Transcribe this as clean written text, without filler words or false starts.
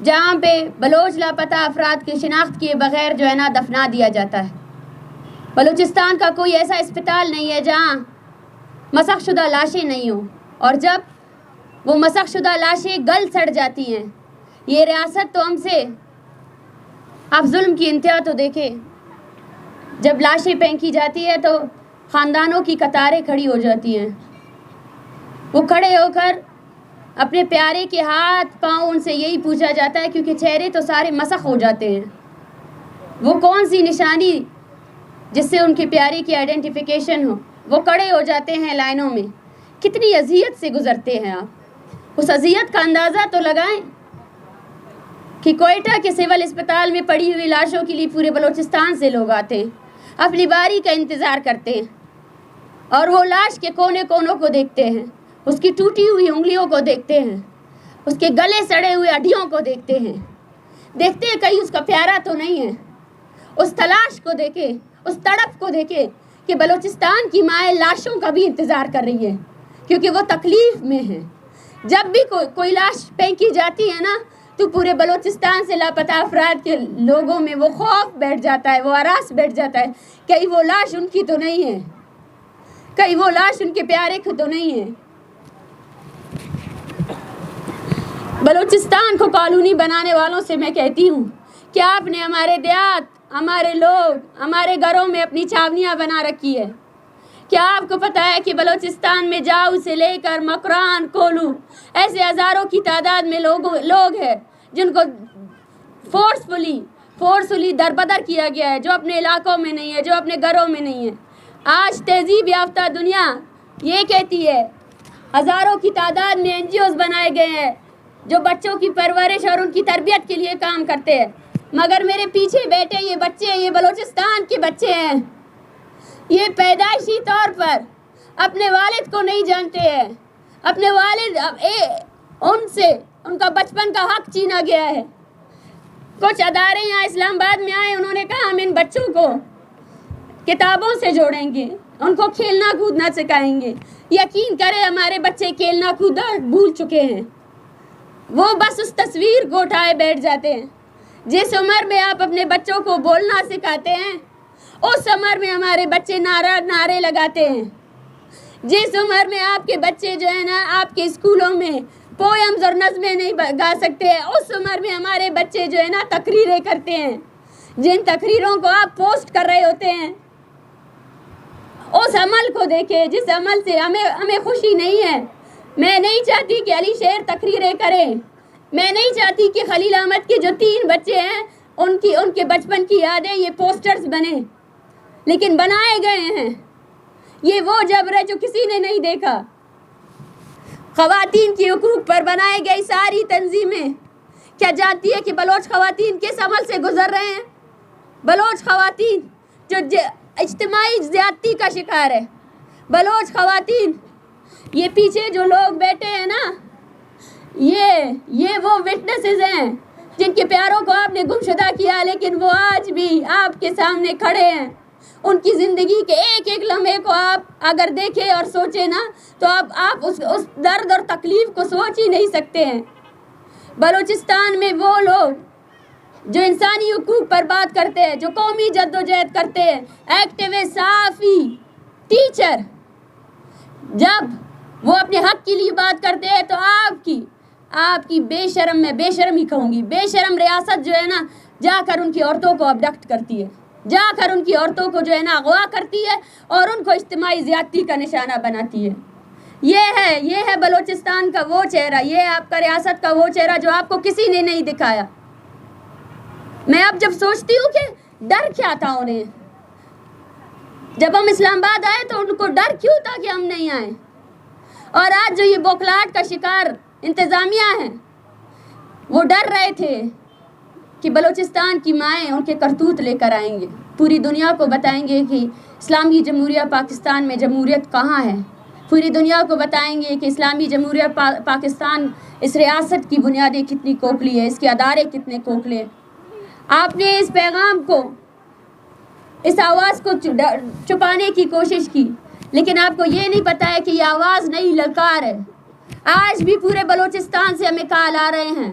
جہاں پہ بلوچ لاپتہ افراد کی شناخت کیے بغیر جو ہے نا دفنا دیا جاتا ہے۔ بلوچستان کا کوئی ایسا اسپتال نہیں ہے جہاں مسخ شدہ لاشیں نہیں ہوں، اور جب وہ مسخ شدہ لاشیں گل سڑ جاتی ہیں، یہ ریاست تو ہم سے، آپ ظلم کی انتہا تو دیکھیں، جب لاشیں پھینکی جاتی ہے تو خاندانوں کی قطاریں کھڑی ہو جاتی ہیں، وہ کھڑے ہو کر اپنے پیارے کے ہاتھ پاؤں ان سے یہی پوچھا جاتا ہے، کیونکہ چہرے تو سارے مسخ ہو جاتے ہیں، وہ کون سی نشانی جس سے ان کے پیارے کی آئیڈینٹیفیکیشن ہو، وہ کھڑے ہو جاتے ہیں لائنوں میں۔ کتنی اذیت سے گزرتے ہیں آپ، اس اذیت کا اندازہ تو لگائیں کہ کوئٹہ کے سول اسپتال میں پڑی ہوئی لاشوں کے لیے پورے بلوچستان سے لوگ آتے ہیں، اپنی باری کا انتظار کرتے ہیں، اور وہ لاش کے کونے کونوں کو دیکھتے ہیں، اس کی ٹوٹی ہوئی انگلیوں کو دیکھتے ہیں، اس کے گلے سڑے ہوئے ہڈیوں کو دیکھتے ہیں کہیں اس کا پیارا تو نہیں ہے۔ اس تلاش کو دیکھیں، اس تڑپ کو دیکھیں کہ بلوچستان کی مائیں لاشوں کا بھی انتظار کر رہی ہے، کیونکہ وہ تکلیف میں ہے۔ جب بھی کوئی لاش پھینکی جاتی ہے نا تو پورے بلوچستان سے لاپتہ افراد کے لوگوں میں وہ خوف بیٹھ جاتا ہے، وہ ہراس بیٹھ جاتا ہے، کہیں وہ لاش ان کی تو نہیں ہے، کہیں وہ لاش ان کے پیارے کی تو نہیں ہے۔ بلوچستان کو کالونی بنانے والوں سے میں کہتی ہوں کہ آپ نے ہمارے دیہات، ہمارے لوگ، ہمارے گھروں میں اپنی چھاونیاں بنا رکھی ہے۔ کیا آپ کو پتہ ہے کہ بلوچستان میں جاؤ سے لے کر مکران، کولو، ایسے ہزاروں کی تعداد میں لوگ ہیں جن کو فورسفلی دربدر کیا گیا ہے، جو اپنے علاقوں میں نہیں ہے، جو اپنے گھروں میں نہیں ہے۔ آج تہذیب یافتہ دنیا یہ کہتی ہے، ہزاروں کی تعداد میں NGOs بنائے گئے ہیں جو بچوں کی پرورش اور ان کی تربیت کے لیے کام کرتے ہیں، مگر میرے پیچھے بیٹھے یہ بچے، یہ بلوچستان کے بچے ہیں، یہ پیدائشی طور پر اپنے والد کو نہیں جانتے ہیں، اپنے والد ان کا بچپن کا حق چھینا گیا ہے۔ کچھ ادارے یہاں اسلام آباد میں آئے، انہوں نے کہا ہم ان بچوں کو کتابوں سے جوڑیں گے، ان کو کھیلنا کودنا سکھائیں گے۔ یقین کرے ہمارے بچے کھیلنا کودنا بھول چکے ہیں، وہ بس اس تصویر کو اٹھائے بیٹھ جاتے ہیں۔ جس عمر میں آپ اپنے بچوں کو بولنا سکھاتے ہیں اس عمر میں ہمارے بچے نعرے لگاتے ہیں۔ جس عمر میں آپ کے بچے جو ہے نا آپ کے اسکولوں میں پوئمز اور نظمیں نہیں گا سکتے ہیں، اس عمر میں ہمارے بچے جو ہے نا تقریریں کرتے ہیں، جن تقریروں کو آپ پوسٹ کر رہے ہوتے ہیں۔ اس عمل کو دیکھیں جس عمل سے ہمیں خوشی نہیں ہے۔ میں نہیں چاہتی کہ علی شیر تقریریں کریں، میں نہیں چاہتی کہ خلیل احمد کے جو 3 بچے ہیں ان کے بچپن کی یادیں یہ پوسٹرز بنیں، لیکن بنائے گئے ہیں۔ یہ وہ جبر ہے جو کسی نے نہیں دیکھا۔ خواتین کے حقوق پر بنائے گئی ساری تنظیمیں کیا جانتی ہے کہ بلوچ خواتین کس عمل سے گزر رہے ہیں؟ بلوچ خواتین جو اجتماعی زیادتی کا شکار ہے، بلوچ خواتین، یہ پیچھے جو لوگ بیٹھے ہیں نا، یہ وہ وٹنسز ہیں جن کے پیاروں کو آپ نے گمشدہ کیا، لیکن وہ آج بھی آپ کے سامنے کھڑے ہیں۔ ان کی زندگی کے ایک ایک لمحے کو آپ اگر دیکھیں اور سوچیں نا تو آپ اس درد اور تکلیف کو سوچ ہی نہیں سکتے ہیں۔ بلوچستان میں وہ لوگ جو انسانی حقوق پر بات کرتے ہیں، جو قومی جدوجہد کرتے ہیں، ایکٹیوسٹ، صحافی، ٹیچر، جب وہ اپنے حق کے لیے بات کرتے ہیں تو آپ کی بے شرم، میں بے شرم ہی کہوں گی، بے شرم ریاست جو ہے نا جا کر ان کی عورتوں کو ابڈکٹ کرتی ہے، جا کر ان کی عورتوں کو جو ہے نا اغوا کرتی ہے اور ان کو اجتماعی زیادتی کا نشانہ بناتی ہے۔ یہ ہے بلوچستان کا وہ چہرہ، یہ ہے آپ کا ریاست کا وہ چہرہ جو آپ کو کسی نے نہیں دکھایا۔ میں اب جب سوچتی ہوں کہ ڈر کیا تھا انہیں، جب ہم اسلام آباد آئے تو ان کو ڈر کیوں تھا کہ ہم نہیں آئے، اور آج جو یہ بوکھلاہٹ کا شکار انتظامیہ ہیں وہ ڈر رہے تھے کہ بلوچستان کی مائیں ان کے کرتوت لے کر آئیں گے، پوری دنیا کو بتائیں گے کہ اسلامی جمہوریہ پاکستان میں جمہوریت کہاں ہے، پوری دنیا کو بتائیں گے کہ اسلامی جمہوریہ پاکستان اس ریاست کی بنیادیں کتنی کھوکھلی ہے، اس کے ادارے کتنے کھوکھلے ہیں۔ آپ نے اس پیغام کو، اس آواز کو چھپانے کی کوشش کی، لیکن آپ کو یہ نہیں پتا ہے کہ یہ آواز نئی للکار ہے۔ آج بھی پورے بلوچستان سے ہمیں کال آ رہے ہیں،